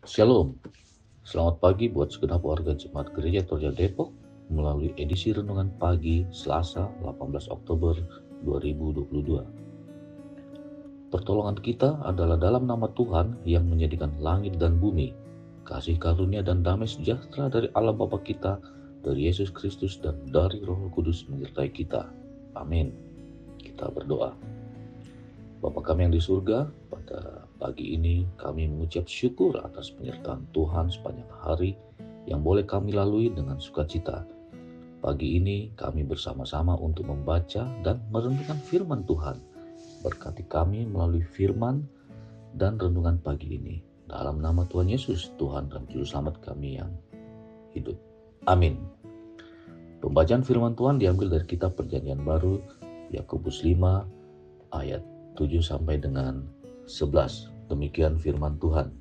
Shalom, selamat pagi buat segenap warga Jemaat Gereja Torja Depok melalui edisi Renungan Pagi Selasa 18 Oktober 2022. Pertolongan kita adalah dalam nama Tuhan yang menjadikan langit dan bumi, kasih karunia dan damai sejahtera dari Allah Bapa kita, dari Yesus Kristus dan dari Roh Kudus menyertai kita. Amin. Kita berdoa. Bapa kami yang di surga, pada pagi ini kami mengucap syukur atas penyertaan Tuhan sepanjang hari yang boleh kami lalui dengan sukacita. Pagi ini kami bersama-sama untuk membaca dan merenungkan firman Tuhan. Berkati kami melalui firman dan renungan pagi ini. Dalam nama Tuhan Yesus, Tuhan dan Juru Selamat kami yang hidup. Amin. Pembacaan firman Tuhan diambil dari kitab Perjanjian Baru, Yakobus 5 ayat 7 sampai dengan 11. Demikian firman Tuhan.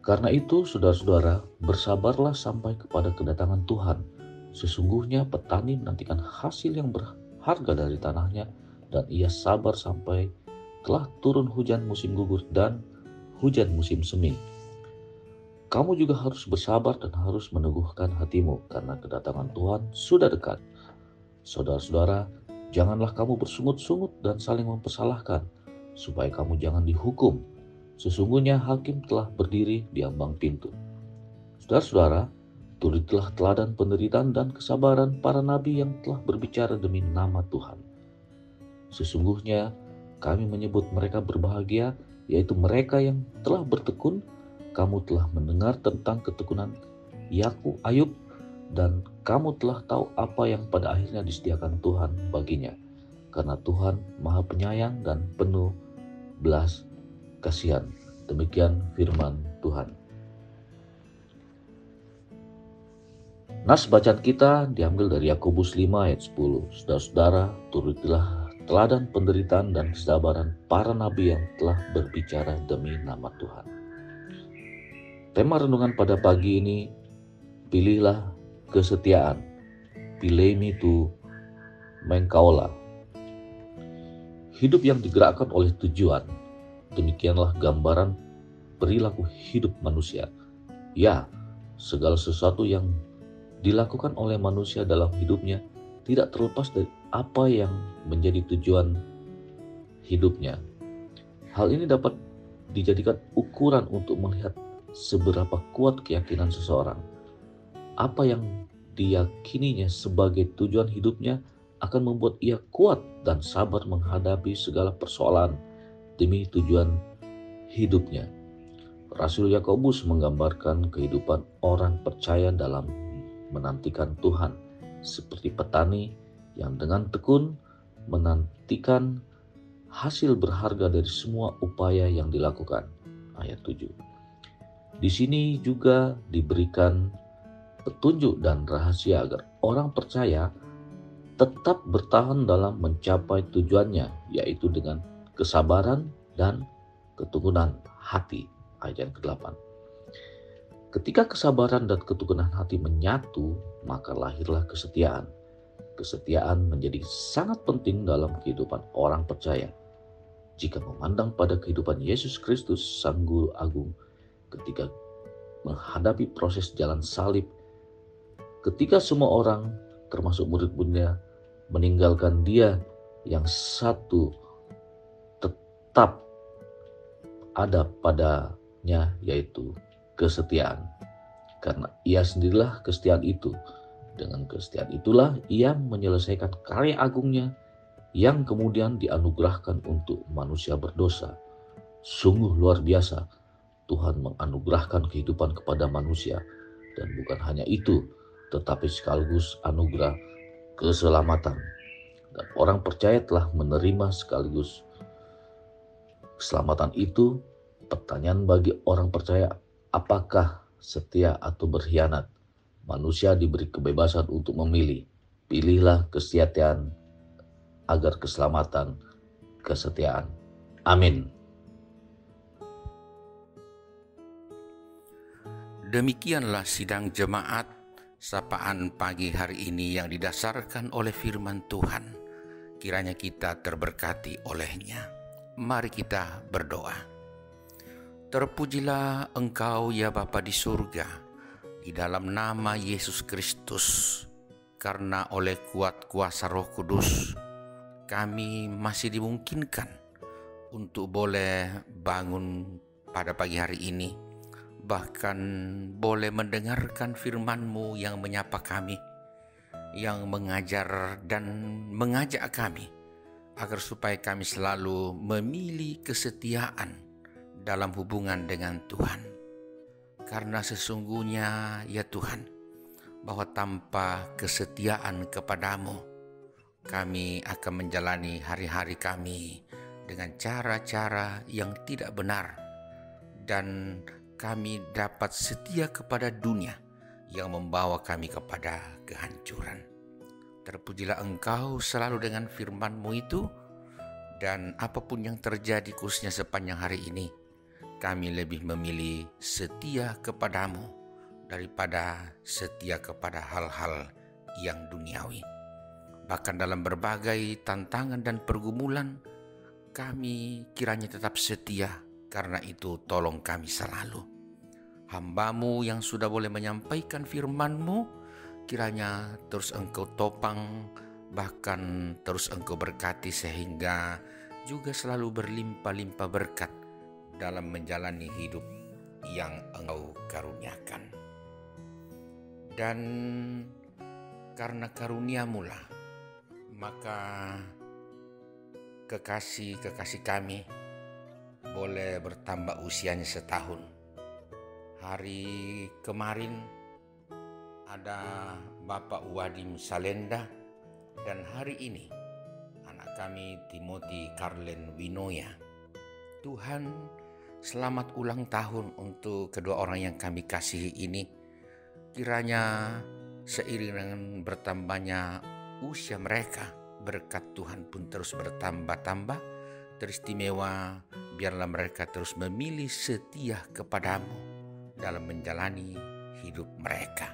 Karena itu, saudara-saudara, bersabarlah sampai kepada kedatangan Tuhan. Sesungguhnya petani menantikan hasil yang berharga dari tanahnya, dan ia sabar sampai telah turun hujan musim gugur dan hujan musim semi. Kamu juga harus bersabar dan harus meneguhkan hatimu, karena kedatangan Tuhan sudah dekat. Saudara-saudara, janganlah kamu bersungut-sungut dan saling mempersalahkan, supaya kamu jangan dihukum. Sesungguhnya hakim telah berdiri di ambang pintu. Saudara-saudara, turutilah teladan penderitaan dan kesabaran para nabi yang telah berbicara demi nama Tuhan. Sesungguhnya kami menyebut mereka berbahagia, yaitu mereka yang telah bertekun. Kamu telah mendengar tentang ketekunan Ayub, dan kamu telah tahu apa yang pada akhirnya disediakan Tuhan baginya, karena Tuhan Maha Penyayang dan penuh belas kasihan. Demikian firman Tuhan. Nas bacaan kita diambil dari Yakobus 5 ayat 10. Saudara-saudara, turutilah teladan penderitaan dan kesabaran para nabi yang telah berbicara demi nama Tuhan. Tema renungan pada pagi ini, pilihlah kesetiaan. Pilemi tu mengkaola. Hidup yang digerakkan oleh tujuan, demikianlah gambaran perilaku hidup manusia. Ya, segala sesuatu yang dilakukan oleh manusia dalam hidupnya tidak terlepas dari apa yang menjadi tujuan hidupnya. Hal ini dapat dijadikan ukuran untuk melihat seberapa kuat keyakinan seseorang. Apa yang diyakininya sebagai tujuan hidupnya akan membuat ia kuat dan sabar menghadapi segala persoalan demi tujuan hidupnya. Rasul Yakobus menggambarkan kehidupan orang percaya dalam menantikan Tuhan, seperti petani yang dengan tekun menantikan hasil berharga dari semua upaya yang dilakukan. Ayat 7. Di sini juga diberikan petunjuk dan rahasia agar orang percaya tetap bertahan dalam mencapai tujuannya, yaitu dengan kesabaran dan ketekunan hati. Ayat ke-8. Ketika kesabaran dan ketekunan hati menyatu, maka lahirlah kesetiaan. Kesetiaan menjadi sangat penting dalam kehidupan orang percaya. Jika memandang pada kehidupan Yesus Kristus, Sang Guru Agung, ketika menghadapi proses jalan salib, ketika semua orang, termasuk murid-muridnya, meninggalkan dia, yang satu tetap ada padanya, yaitu kesetiaan. Karena ia sendirilah kesetiaan itu. Dengan kesetiaan itulah ia menyelesaikan karya agungnya yang kemudian dianugerahkan untuk manusia berdosa. Sungguh luar biasa, Tuhan menganugerahkan kehidupan kepada manusia, dan bukan hanya itu, tetapi sekaligus anugerah keselamatan. Dan orang percaya telah menerima sekaligus keselamatan itu. Pertanyaan bagi orang percaya, apakah setia atau berkhianat? Manusia diberi kebebasan untuk memilih. Pilihlah kesetiaan agar keselamatan, kesetiaan. Amin. Demikianlah sidang jemaat sapaan pagi hari ini yang didasarkan oleh firman Tuhan. Kiranya kita terberkati olehnya. Mari kita berdoa. Terpujilah Engkau ya Bapa di surga, di dalam nama Yesus Kristus, karena oleh kuat kuasa Roh Kudus, kami masih dimungkinkan untuk boleh bangun pada pagi hari ini, bahkan boleh mendengarkan firman-Mu yang menyapa kami, yang mengajar dan mengajak kami, agar supaya kami selalu memilih kesetiaan dalam hubungan dengan Tuhan. Karena sesungguhnya ya Tuhan, bahwa tanpa kesetiaan kepadamu, kami akan menjalani hari-hari kami dengan cara-cara yang tidak benar, dan kami dapat setia kepada dunia yang membawa kami kepada kehancuran. Terpujilah Engkau selalu dengan firman-Mu itu, dan apapun yang terjadi khususnya sepanjang hari ini, kami lebih memilih setia kepadamu daripada setia kepada hal-hal yang duniawi. Bahkan dalam berbagai tantangan dan pergumulan, kami kiranya tetap setia, karena itu tolong kami selalu. Hamba-Mu yang sudah boleh menyampaikan firman-Mu, kiranya terus Engkau topang, bahkan terus Engkau berkati, sehingga juga selalu berlimpah-limpah berkat dalam menjalani hidup yang Engkau karuniakan. Dan karena karunia-Mu lah, maka kekasih-kekasih kami boleh bertambah usianya setahun. Hari kemarin ada Bapak Wadim Salenda, dan hari ini anak kami Timothy Karlen Winoya. Tuhan, selamat ulang tahun untuk kedua orang yang kami kasihi ini. Kiranya seiring dengan bertambahnya usia mereka, berkat Tuhan pun terus bertambah-tambah, teristimewa. Biarlah mereka terus memilih setia kepadamu dalam menjalani hidup mereka.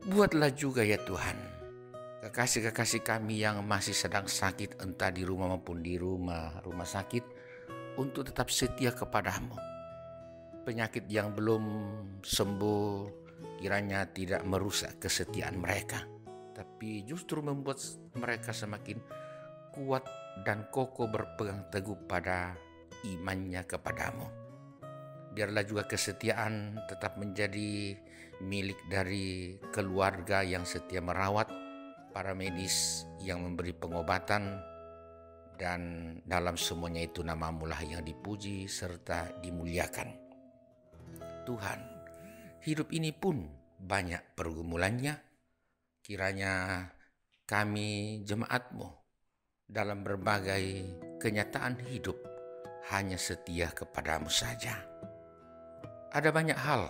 Buatlah juga ya Tuhan, kekasih-kekasih kami yang masih sedang sakit, entah di rumah maupun di rumah sakit, untuk tetap setia kepadamu. Penyakit yang belum sembuh kiranya tidak merusak kesetiaan mereka, tapi justru membuat mereka semakin kuat dan kokoh berpegang teguh pada imannya kepadamu. Biarlah juga kesetiaan tetap menjadi milik dari keluarga yang setia merawat, para medis yang memberi pengobatan, dan dalam semuanya itu nama-Mu lah yang dipuji serta dimuliakan. Tuhan, hidup ini pun banyak pergumulannya. Kiranya kami jemaat-Mu dalam berbagai kenyataan hidup hanya setia kepadamu saja. Ada banyak hal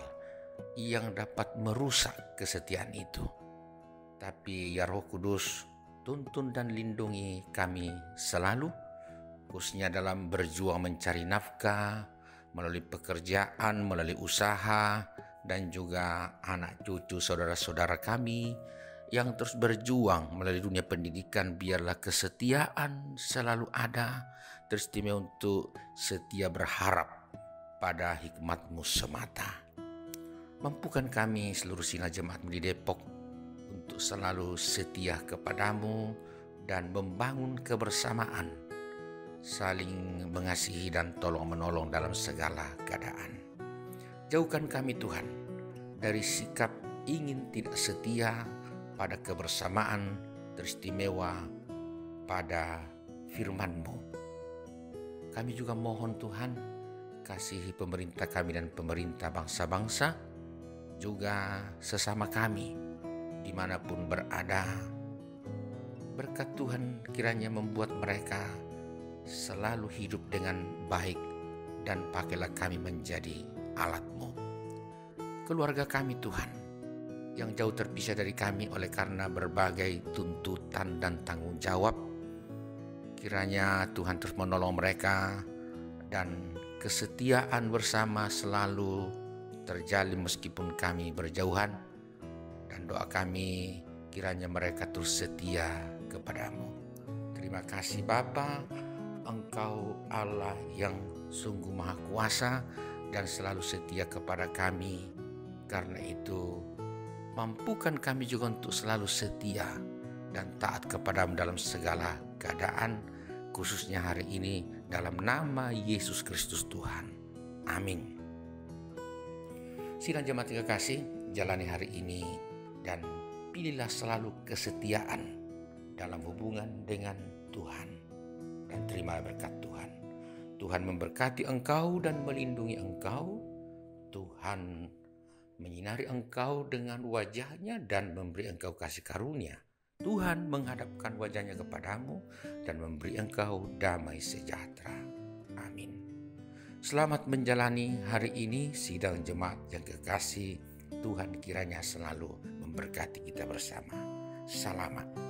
yang dapat merusak kesetiaan itu, tapi ya Roh Kudus, tuntun dan lindungi kami selalu, khususnya dalam berjuang mencari nafkah, melalui pekerjaan, melalui usaha, dan juga anak cucu saudara-saudara kami yang terus berjuang melalui dunia pendidikan. Biarlah kesetiaan selalu ada, teristimewa untuk setia berharap pada hikmat-Mu semata. Mampukan kami seluruh Singa Jemaat-Mu di Depok untuk selalu setia kepadamu dan membangun kebersamaan, saling mengasihi dan tolong-menolong dalam segala keadaan. Jauhkan kami Tuhan dari sikap ingin tidak setia pada kebersamaan, teristimewa pada firman-Mu. Kami juga mohon Tuhan, kasihi pemerintah kami dan pemerintah bangsa-bangsa, juga sesama kami dimanapun berada. Berkat Tuhan kiranya membuat mereka selalu hidup dengan baik, dan pakailah kami menjadi alat-Mu. Keluarga kami Tuhan, yang jauh terpisah dari kami oleh karena berbagai tuntutan dan tanggung jawab, kiranya Tuhan terus menolong mereka, dan kesetiaan bersama selalu terjalin meskipun kami berjauhan. Dan doa kami kiranya mereka terus setia kepadamu. Terima kasih Bapa, Engkau Allah yang sungguh maha kuasa dan selalu setia kepada kami. Karena itu, mampukan kami juga untuk selalu setia dan taat kepadamu dalam segala keadaan, khususnya hari ini dalam nama Yesus Kristus Tuhan. Amin. Sidang jemaat yang kekasih, jalani hari ini dan pilihlah selalu kesetiaan dalam hubungan dengan Tuhan, dan terima berkat Tuhan. Tuhan memberkati engkau dan melindungi engkau. Tuhan menyinari engkau dengan wajahnya dan memberi engkau kasih karunia. Tuhan menghadapkan wajahnya kepadamu dan memberi engkau damai sejahtera. Amin. Selamat menjalani hari ini sidang jemaat yang kekasih. Tuhan kiranya selalu memberkati kita bersama. Selamat.